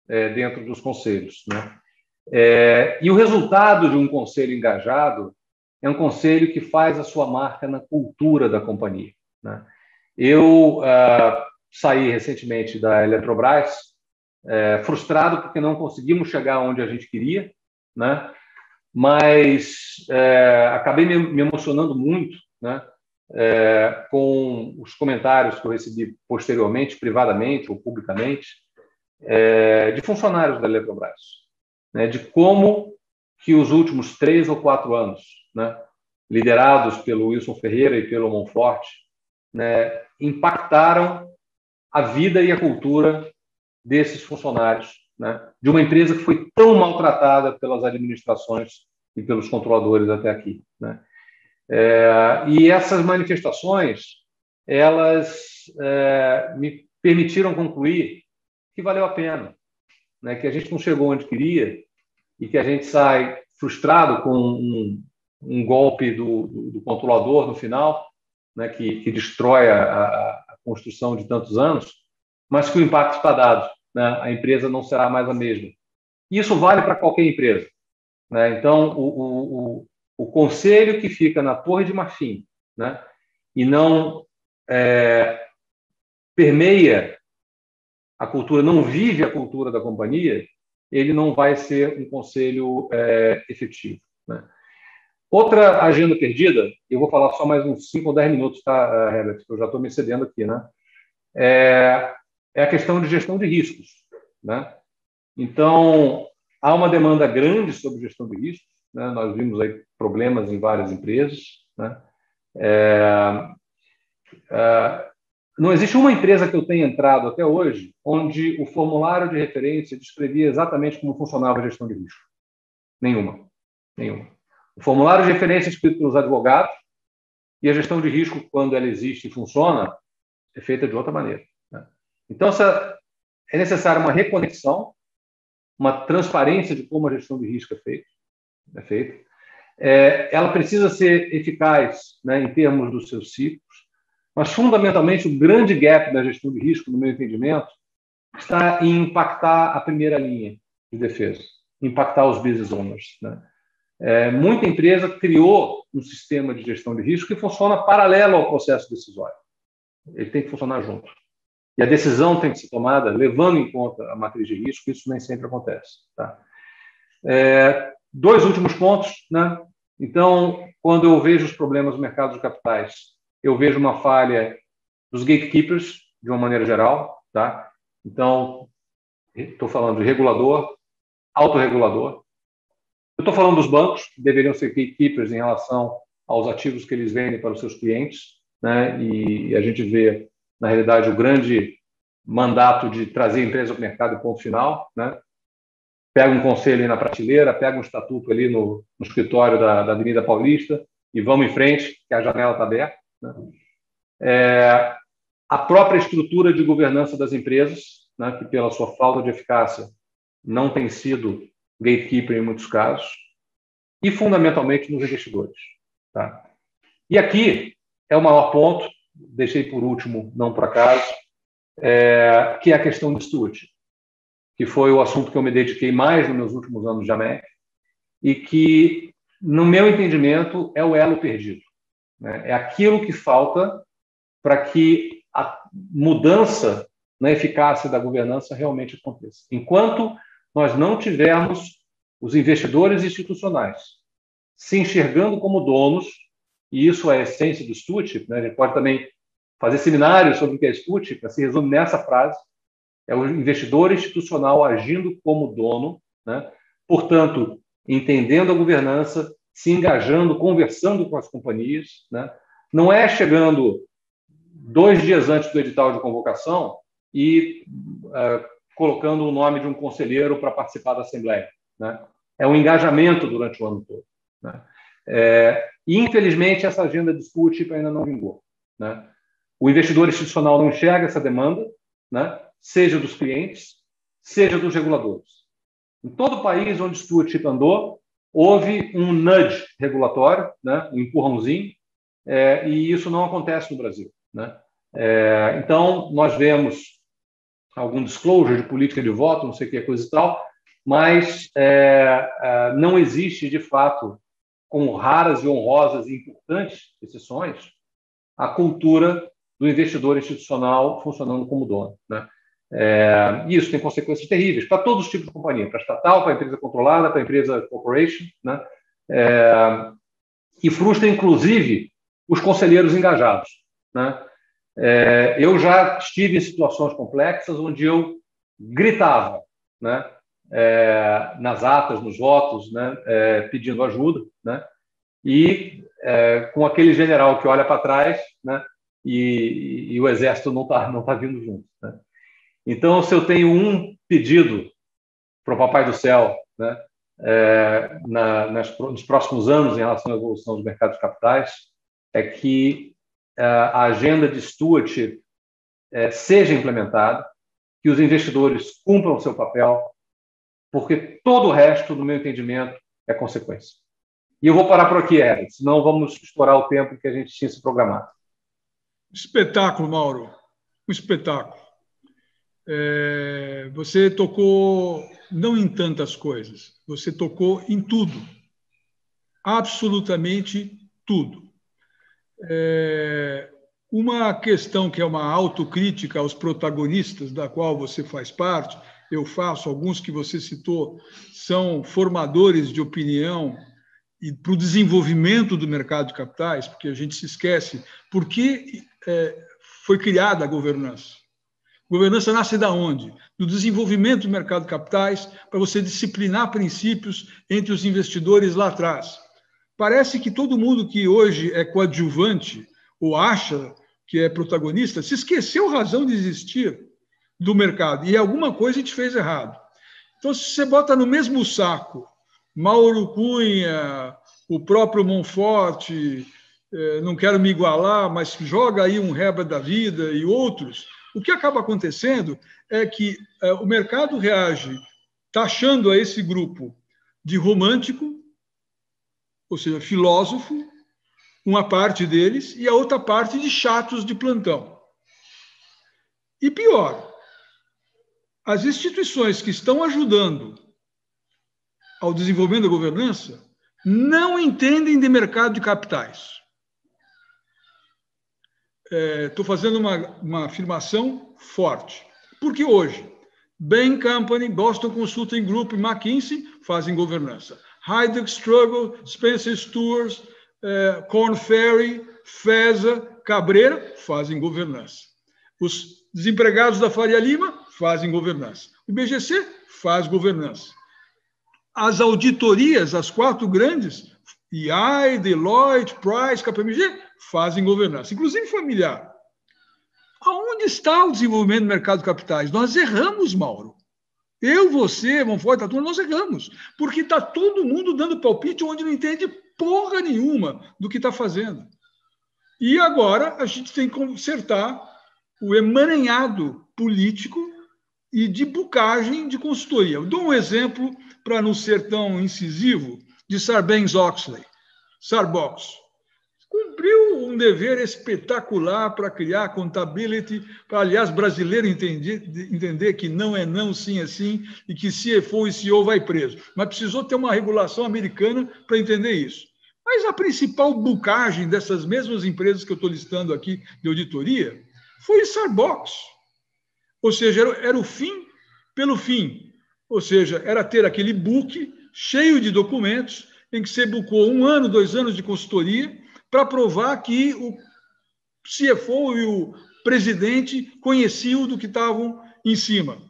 dentro dos conselhos. Né? E o resultado de um conselho engajado é um conselho que faz a sua marca na cultura da companhia. Né? Eu saí recentemente da Eletrobras frustrado porque não conseguimos chegar onde a gente queria, né? Mas acabei me emocionando muito, né? Com os comentários que eu recebi posteriormente, privadamente ou publicamente, de funcionários da Eletrobras, né, de como que os últimos 3 ou 4 anos, né, liderados pelo Wilson Ferreira e pelo Monforte, né, impactaram a vida e a cultura desses funcionários, né, de uma empresa que foi tão maltratada pelas administrações e pelos controladores até aqui. Né? E essas manifestações, elas me permitiram concluir que valeu a pena, né? Que a gente não chegou onde queria e que a gente sai frustrado com um golpe do controlador no final, né? Que destrói a construção de tantos anos, mas que o impacto está dado. Né? A empresa não será mais a mesma. E isso vale para qualquer empresa. Né? Então, o conselho que fica na Torre de Marfim, né, e não permeia a cultura, não vive a cultura da companhia, ele não vai ser um conselho efetivo. Né? Outra agenda perdida, eu vou falar só mais uns 5 ou 10 minutos, tá, Herbert? Eu já estou me excedendo aqui, né? É a questão de gestão de riscos. Né? Então, há uma demanda grande sobre gestão de riscos. Né? Nós vimos aí problemas em várias empresas. Né? Não existe uma empresa que eu tenha entrado até hoje onde o formulário de referência descrevia exatamente como funcionava a gestão de risco. Nenhuma. O formulário de referência é escrito pelos advogados e a gestão de risco, quando ela existe e funciona, é feita de outra maneira. Né? Então, é necessária uma reconexão, uma transparência de como a gestão de risco é feita. Ela precisa ser eficaz, né, em termos dos seus ciclos, mas, fundamentalmente, o grande gap da gestão de risco, no meu entendimento, está em impactar a primeira linha de defesa, impactar os business owners. Né? Muita empresa criou um sistema de gestão de risco que funciona paralelo ao processo decisório. Ele tem que funcionar junto. E a decisão tem que ser tomada levando em conta a matriz de risco, isso nem sempre acontece. Tá? 2 últimos pontos. Né? Então, quando eu vejo os problemas no mercado de capitais, eu vejo uma falha dos gatekeepers, de uma maneira geral. Tá? Então, estou falando de regulador, autorregulador. Eu estou falando dos bancos, que deveriam ser gatekeepers em relação aos ativos que eles vendem para os seus clientes. Né? E a gente vê, na realidade, o grande mandato de trazer a empresa para o mercado e ponto final. Né? Pega um conselho aí na prateleira, pega um estatuto ali no escritório da Avenida Paulista e vamos em frente, que a janela está aberta. Né? A própria estrutura de governança das empresas, né, que pela sua falta de eficácia não tem sido gatekeeper em muitos casos. e, fundamentalmente, nos investidores. Tá? E aqui é o maior ponto, deixei por último, não por acaso, que é a questão do stewardship, que foi o assunto que eu me dediquei mais nos meus últimos anos de AMEC e que, no meu entendimento, é o elo perdido. Né? É aquilo que falta para que a mudança na eficácia da governança realmente aconteça. Enquanto nós não tivermos os investidores institucionais se enxergando como donos, e isso é a essência do stewardship, né? A gente pode também fazer seminários sobre o que é stewardship, se resume nessa frase, é o investidor institucional agindo como dono, né? Portanto, entendendo a governança, se engajando, conversando com as companhias, né? Não é chegando 2 dias antes do edital de convocação e colocando o nome de um conselheiro para participar da Assembleia. Né? É um engajamento durante o ano todo. Né? E, infelizmente, essa agenda de stewardship ainda não vingou. Né? O investidor institucional não enxerga essa demanda, né? Seja dos clientes, seja dos reguladores. Em todo o país onde o stewardship andou, houve um nudge regulatório, né? Um empurrãozinho, e isso não acontece no Brasil. Né? Então, nós vemos algum disclosure de política de voto, não sei o que, coisa e tal, mas não existe, de fato, com raras e honrosas e importantes exceções, a cultura do investidor institucional funcionando como dono. Né? E isso tem consequências terríveis para todos os tipos de companhia, para a estatal, para a empresa controlada, para a empresa corporation, né? E frustra, inclusive, os conselheiros engajados. Né? Eu já estive em situações complexas onde eu gritava, né? Nas atas, nos votos, né? Pedindo ajuda, né? E com aquele general que olha para trás, né? E o exército não tá vindo junto. Né? Então, se eu tenho um pedido para o Papai do Céu, né? Nos próximos anos em relação à evolução dos mercados de capitais, é que a agenda de stewardship seja implementada, que os investidores cumpram o seu papel, porque todo o resto, no meu entendimento, é consequência. E eu vou parar por aqui, Eric, senão vamos estourar o tempo que a gente tinha se programado. Espetáculo, Mauro. Um espetáculo. Você tocou não em tantas coisas, você tocou em tudo. Absolutamente tudo. Uma questão que é uma autocrítica aos protagonistas, da qual você faz parte, eu faço, alguns que você citou, são formadores de opinião e para o desenvolvimento do mercado de capitais, porque a gente se esquece, por que foi criada a governança? Governança nasce da onde? Do desenvolvimento do mercado de capitais, para você disciplinar princípios entre os investidores lá atrás. Parece que todo mundo que hoje é coadjuvante ou acha que é protagonista se esqueceu a razão de existir do mercado e alguma coisa a gente fez errado. Então, se você bota no mesmo saco Mauro Cunha, o próprio Monforte, não quero me igualar, mas joga aí um Reba da vida e outros, o que acaba acontecendo é que o mercado reage taxando a esse grupo de romântico, ou seja, filósofo, uma parte deles, e a outra parte de chatos de plantão. E pior, as instituições que estão ajudando ao desenvolvimento da governança não entendem de mercado de capitais. Estou fazendo uma afirmação forte. Porque hoje, Bain Company, Boston Consulting Group e McKinsey fazem governança. Heidrick Struggle, Spencer Stuart, Korn Ferry, FESA, Cabreira fazem governança. Os desempregados da Faria Lima fazem governança. O IBGC faz governança. As auditorias, as 4 grandes, EY, Deloitte, Price, KPMG, fazem governança, inclusive familiar. Aonde está o desenvolvimento do mercado de capitais? Nós erramos, Mauro. Eu, você, Monforte, nós erramos, porque está todo mundo dando palpite onde não entende porra nenhuma do que está fazendo. E agora a gente tem que consertar o emaranhado político e de bucagem de consultoria. Eu dou um exemplo para não ser tão incisivo, de Sarbanes-Oxley, Sarbox. Cumpriu um dever espetacular para criar accountability, para, aliás, brasileiro entender que não é não, sim é sim, e que CFO e CEO vai preso. Mas precisou ter uma regulação americana para entender isso. Mas a principal bucagem dessas mesmas empresas que eu estou listando aqui de auditoria foi Sarbox. Ou seja, era o fim pelo fim. Ou seja, era ter aquele book cheio de documentos em que você bucou 1 ano, 2 anos de consultoria para provar que o CFO e o presidente conheciam do que estavam em cima.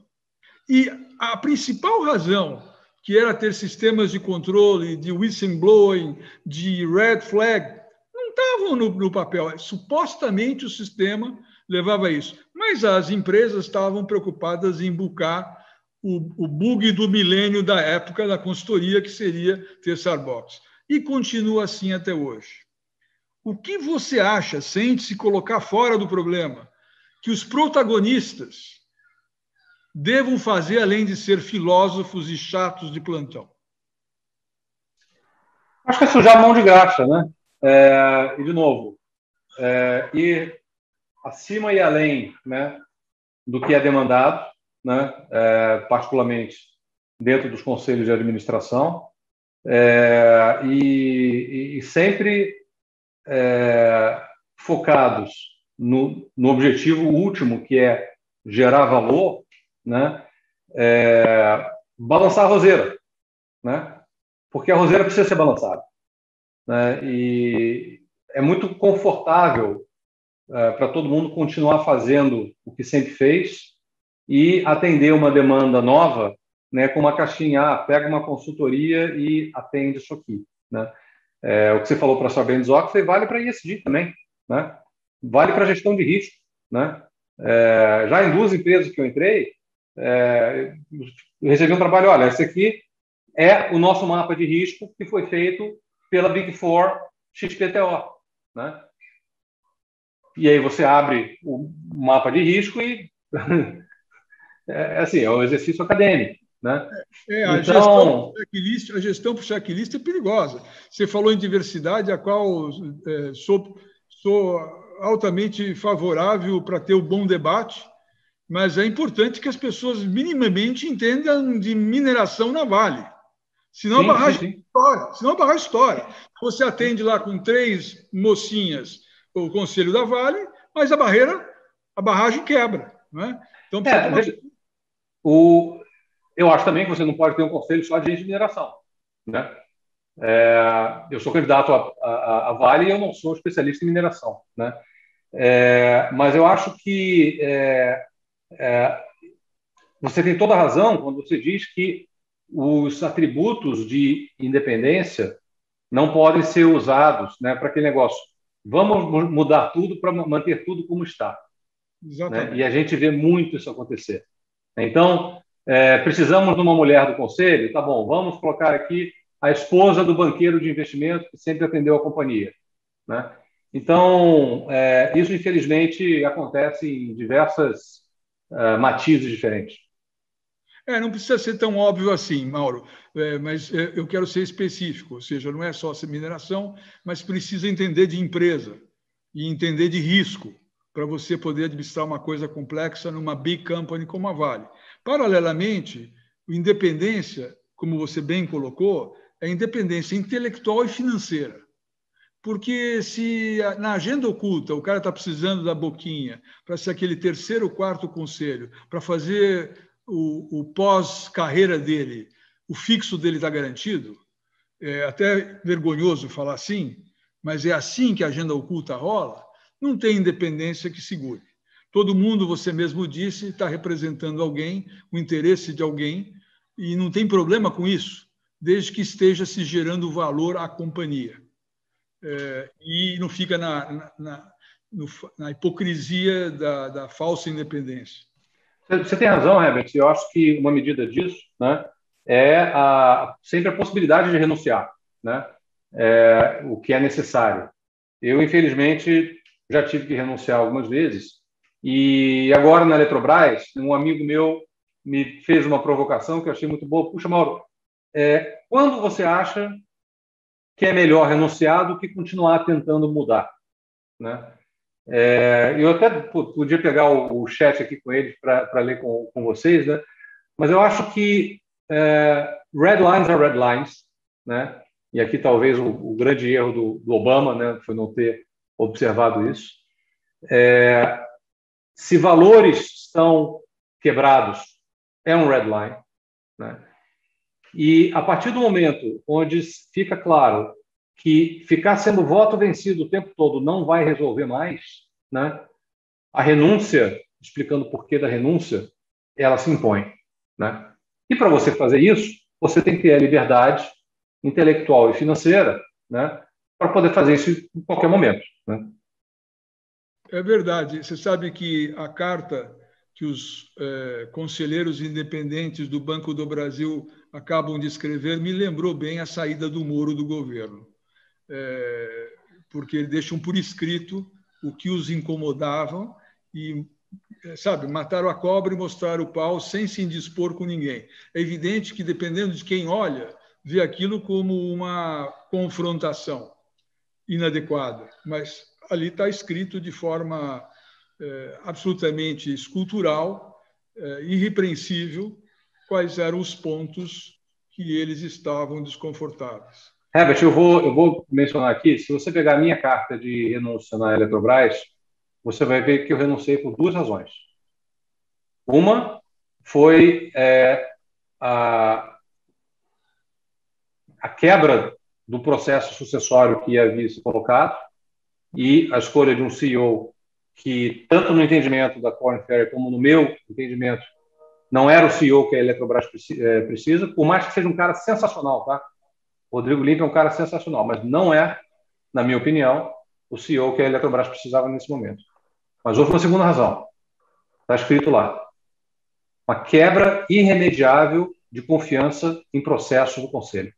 E a principal razão, que era ter sistemas de controle, de whistleblowing, de red flag, não estavam no papel. Supostamente o sistema levava a isso. Mas as empresas estavam preocupadas em bucar o bug do milênio da época da consultoria, que seria ter Sarbox. E continua assim até hoje. O que você acha, sem se colocar fora do problema, que os protagonistas devam fazer além de ser filósofos e chatos de plantão? Acho que é sujar a mão de graxa, né? E, de novo, ir acima e além, né, do que é demandado, né, particularmente dentro dos conselhos de administração, e sempre focados no objetivo último, que é gerar valor, né, balançar a roseira, né, porque a roseira precisa ser balançada, né, e é muito confortável para todo mundo continuar fazendo o que sempre fez e atender uma demanda nova, né, com uma caixinha, pega uma consultoria e atende isso aqui, né. O que você falou para a Sarbanes-Oxley vale para a ESG também, né? Vale para a gestão de risco, né? Já em 2 empresas que eu entrei, eu recebi um trabalho, olha, esse aqui é o nosso mapa de risco que foi feito pela Big Four XPTO, né? E aí você abre o mapa de risco e assim, é um exercício acadêmico, né? Então, a gestão por checklist é perigosa. Você falou em diversidade, a qual sou altamente favorável para ter um bom debate, mas é importante que as pessoas minimamente entendam de mineração na Vale. Senão a barragem estoura. Você atende lá com 3 mocinhas o conselho da Vale, mas a barragem quebra. Né? Então, eu acho também que você não pode ter um conselho só de gente de mineração, né? Eu sou candidato a Vale e eu não sou especialista em mineração, né? Mas eu acho que você tem toda a razão quando você diz que os atributos de independência não podem ser usados, né, para aquele negócio. Vamos mudar tudo para manter tudo como está. Exatamente. Né? E a gente vê muito isso acontecer. Então, precisamos de uma mulher do conselho? Tá bom, vamos colocar aqui a esposa do banqueiro de investimento que sempre atendeu a companhia. Né? Então, isso, infelizmente, acontece em diversas matizes diferentes. Não precisa ser tão óbvio assim, Mauro, mas eu quero ser específico, ou seja, não é só mineração, mas precisa entender de empresa e entender de risco para você poder administrar uma coisa complexa numa big company como a Vale. Paralelamente, independência, como você bem colocou, é independência intelectual e financeira. Porque se na agenda oculta o cara está precisando da boquinha para ser aquele 3º ou 4º conselho, para fazer o pós-carreira dele, o fixo dele está garantido, é até vergonhoso falar assim, mas é assim que a agenda oculta rola, não tem independência que segure. Todo mundo, você mesmo disse, está representando alguém, o interesse de alguém, e não tem problema com isso, desde que esteja se gerando valor à companhia. E não fica na hipocrisia da falsa independência. Você tem razão, Herbert. Eu acho que uma medida disso, né, sempre a possibilidade de renunciar, né, o que é necessário. Eu, infelizmente, já tive que renunciar algumas vezes. E agora, na Eletrobras, um amigo meu me fez uma provocação que eu achei muito boa. Puxa, Mauro, quando você acha que é melhor renunciar do que continuar tentando mudar, né? Eu até podia pegar o chat aqui com eles para ler com vocês, né? Mas eu acho que red lines are red lines, né? E aqui talvez o grande erro do Obama, né, foi não ter observado isso. Se valores estão quebrados, é um red line, né? E a partir do momento onde fica claro que ficar sendo voto vencido o tempo todo não vai resolver mais, né? A renúncia, explicando o porquê da renúncia, ela se impõe, né? E para você fazer isso, você tem que ter a liberdade intelectual e financeira, né, para poder fazer isso em qualquer momento, né? É verdade. Você sabe que a carta que os conselheiros independentes do Banco do Brasil acabam de escrever me lembrou bem a saída do Moro do governo, porque deixam por escrito o que os incomodavam e, sabe, mataram a cobra e mostraram o pau sem se indispor com ninguém. É evidente que, dependendo de quem olha, vê aquilo como uma confrontação inadequada, mas ali está escrito de forma absolutamente escultural, irrepreensível, quais eram os pontos que eles estavam desconfortáveis. Herbert, eu vou mencionar aqui, se você pegar a minha carta de renúncia na Eletrobras, você vai ver que eu renunciei por duas razões. Uma foi a quebra do processo sucessório que havia se colocado e a escolha de um CEO que, tanto no entendimento da Korn Ferry como no meu entendimento, não era o CEO que a Eletrobras precisa, por mais que seja um cara sensacional, tá? Rodrigo Limp é um cara sensacional, mas não é, na minha opinião, o CEO que a Eletrobras precisava nesse momento. Mas houve uma segunda razão. Está escrito lá. Uma quebra irremediável de confiança em processos do Conselho.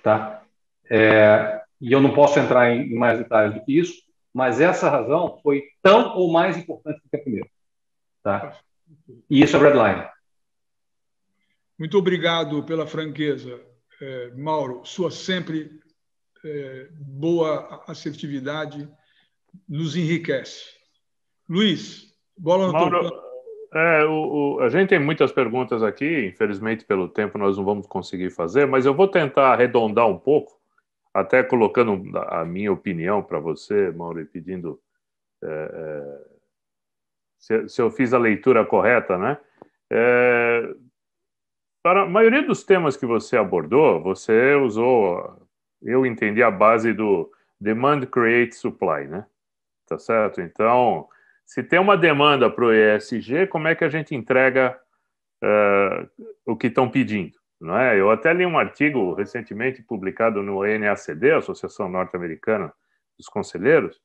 Tá? E eu não posso entrar em mais detalhes do que isso, mas essa razão foi tão ou mais importante do que a primeira. Tá? E isso é redline. Muito obrigado pela franqueza, Mauro. Sua sempre boa assertividade nos enriquece. Luiz, bola no Mauro, teu campo. a gente tem muitas perguntas aqui, infelizmente pelo tempo nós não vamos conseguir fazer, mas eu vou tentar arredondar um pouco, até colocando a minha opinião para você, Mauro, e pedindo se eu fiz a leitura correta, né? Para a maioria dos temas que você abordou, você usou, eu entendi, a base do demand create supply, né? Tá certo? Então, se tem uma demanda para o ESG, como é que a gente entrega o que estão pedindo? Não é? Eu até li um artigo recentemente publicado no NACD, Associação Norte-Americana dos Conselheiros,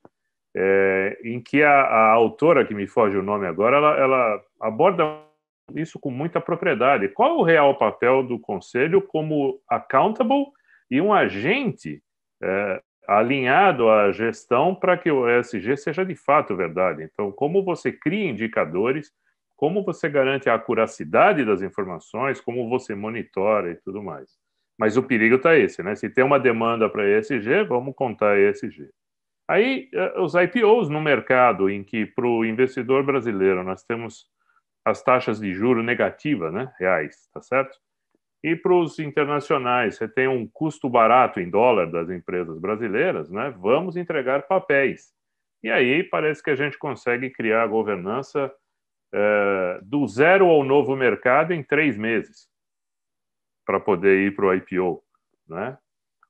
em que a autora, que me foge o nome agora, ela aborda isso com muita propriedade. Qual é o real papel do Conselho como accountable e um agente alinhado à gestão para que o ESG seja de fato verdade? Então, como você cria indicadores, como você garante a acuracidade das informações, como você monitora e tudo mais. Mas o perigo está esse, né? Se tem uma demanda para ESG, vamos contar ESG. Aí, os IPOs no mercado, em que para o investidor brasileiro nós temos as taxas de juros negativas, né, reais, tá certo? E para os internacionais, você tem um custo barato em dólar das empresas brasileiras, né? Vamos entregar papéis. E aí parece que a gente consegue criar a governança do zero ao novo mercado em 3 meses para poder ir para o IPO, né?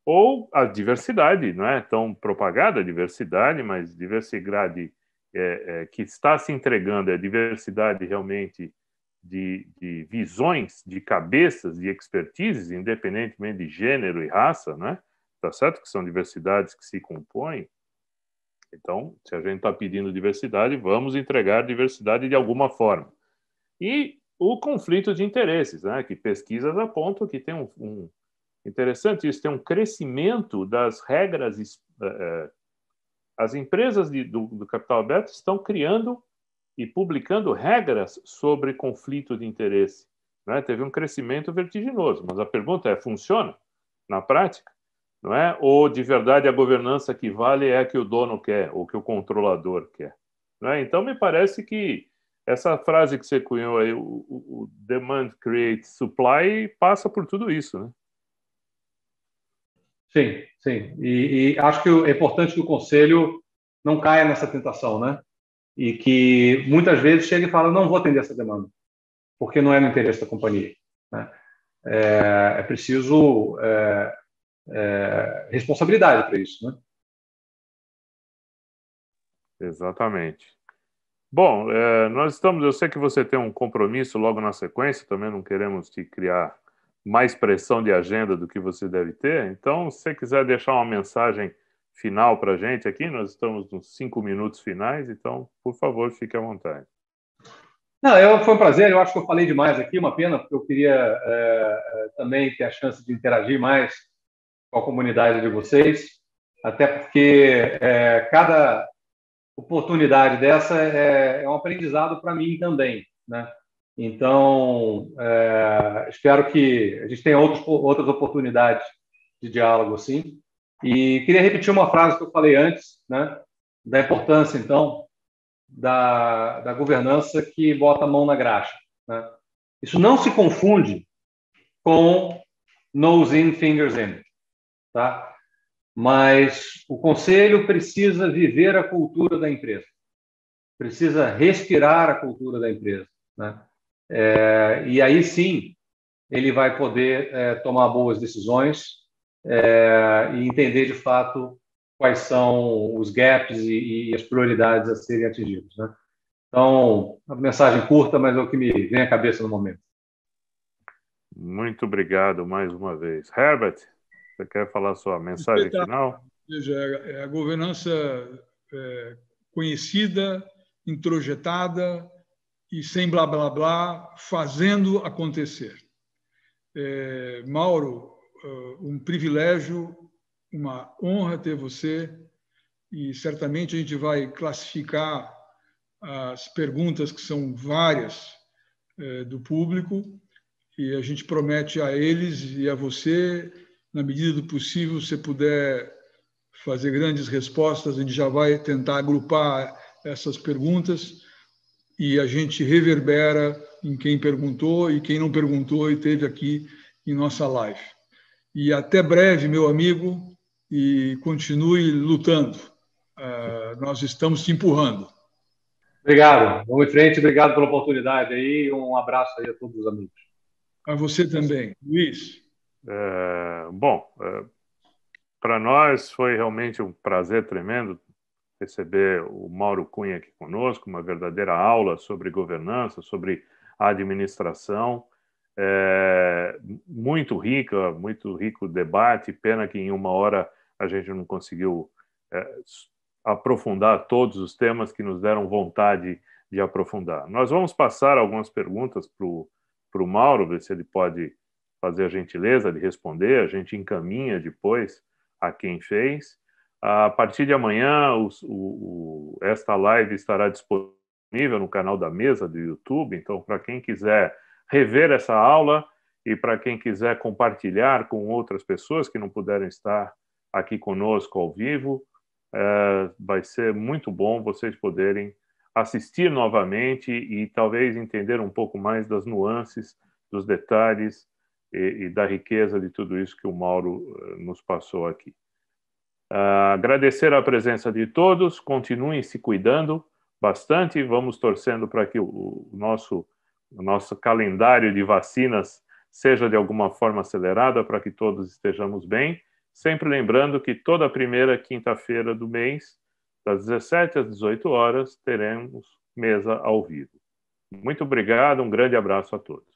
Ou a diversidade, não é tão propagada a diversidade, mas diversidade que está se entregando é diversidade realmente de visões, de cabeças, de expertises, independentemente de gênero e raça, né? Tá certo que são diversidades que se compõem. Então, se a gente está pedindo diversidade, vamos entregar diversidade de alguma forma. E o conflito de interesses, né? Que pesquisas apontam que tem interessante isso, tem um crescimento das regras. As empresas do capital aberto estão criando e publicando regras sobre conflito de interesse, né? Teve um crescimento vertiginoso, mas a pergunta é, funciona na prática? não é? Ou, de verdade, a governança que vale é a que o dono quer, ou que o controlador quer, não é? Então, me parece que essa frase que você cunhou aí, o demand creates supply, passa por tudo isso, né? Sim, sim. E acho que é importante que o conselho não caia nessa tentação, né? E que muitas vezes chega e fala, não vou atender essa demanda, porque não é no interesse da companhia, né? É preciso responsabilidade para isso, né? Exatamente. Bom, eu sei que você tem um compromisso logo na sequência, também não queremos te criar mais pressão de agenda do que você deve ter, então, se você quiser deixar uma mensagem final para a gente aqui, nós estamos nos 5 minutos finais, então, por favor, fique à vontade. Não, foi um prazer, eu acho que eu falei demais aqui, uma pena, porque eu queria também ter a chance de interagir mais com a comunidade de vocês, até porque cada oportunidade dessa é um aprendizado para mim também, né? Então, espero que a gente tenha outras oportunidades de diálogo assim. E queria repetir uma frase que eu falei antes, né? Da importância, então, da governança que bota a mão na graxa, né? Isso não se confunde com nose in, fingers in, tá? Mas o conselho precisa viver a cultura da empresa, precisa respirar a cultura da empresa, né? E aí sim ele vai poder tomar boas decisões e entender de fato quais são os gaps e as prioridades a serem atingidas, né? Então, uma mensagem curta, mas é o que me vem à cabeça no momento. Muito obrigado mais uma vez. Herbert, você quer falar sua mensagem final? Veja, a governança conhecida, introjetada e sem blá blá blá, fazendo acontecer. Mauro, um privilégio, uma honra ter você, e certamente a gente vai classificar as perguntas, que são várias, do público, e a gente promete a eles e a você, na medida do possível, se puder fazer grandes respostas, a gente já vai tentar agrupar essas perguntas e a gente reverbera em quem perguntou e quem não perguntou e esteve aqui em nossa live. E até breve, meu amigo, e continue lutando. Nós estamos te empurrando. Obrigado. Vamos em frente. Obrigado pela oportunidade aí. Um abraço aí a todos os amigos. A você também. Luiz. Para nós foi realmente um prazer tremendo receber o Mauro Cunha aqui conosco, uma verdadeira aula sobre governança, sobre administração. Muito rica, muito rico debate. Pena que em 1 hora a gente não conseguiu aprofundar todos os temas que nos deram vontade de aprofundar. Nós vamos passar algumas perguntas para o Mauro, ver se ele pode fazer a gentileza de responder. A gente encaminha depois a quem fez. A partir de amanhã, esta live estará disponível no canal da Mesa do YouTube. Então, para quem quiser rever essa aula e para quem quiser compartilhar com outras pessoas que não puderam estar aqui conosco ao vivo, vai ser muito bom vocês poderem assistir novamente e talvez entender um pouco mais das nuances, dos detalhes e da riqueza de tudo isso que o Mauro nos passou aqui. Agradecer a presença de todos, continuem se cuidando bastante, vamos torcendo para que o nosso calendário de vacinas seja de alguma forma acelerada para que todos estejamos bem, sempre lembrando que toda primeira quinta-feira do mês, das 17 às 18 horas, teremos mesa ao vivo. Muito obrigado, um grande abraço a todos.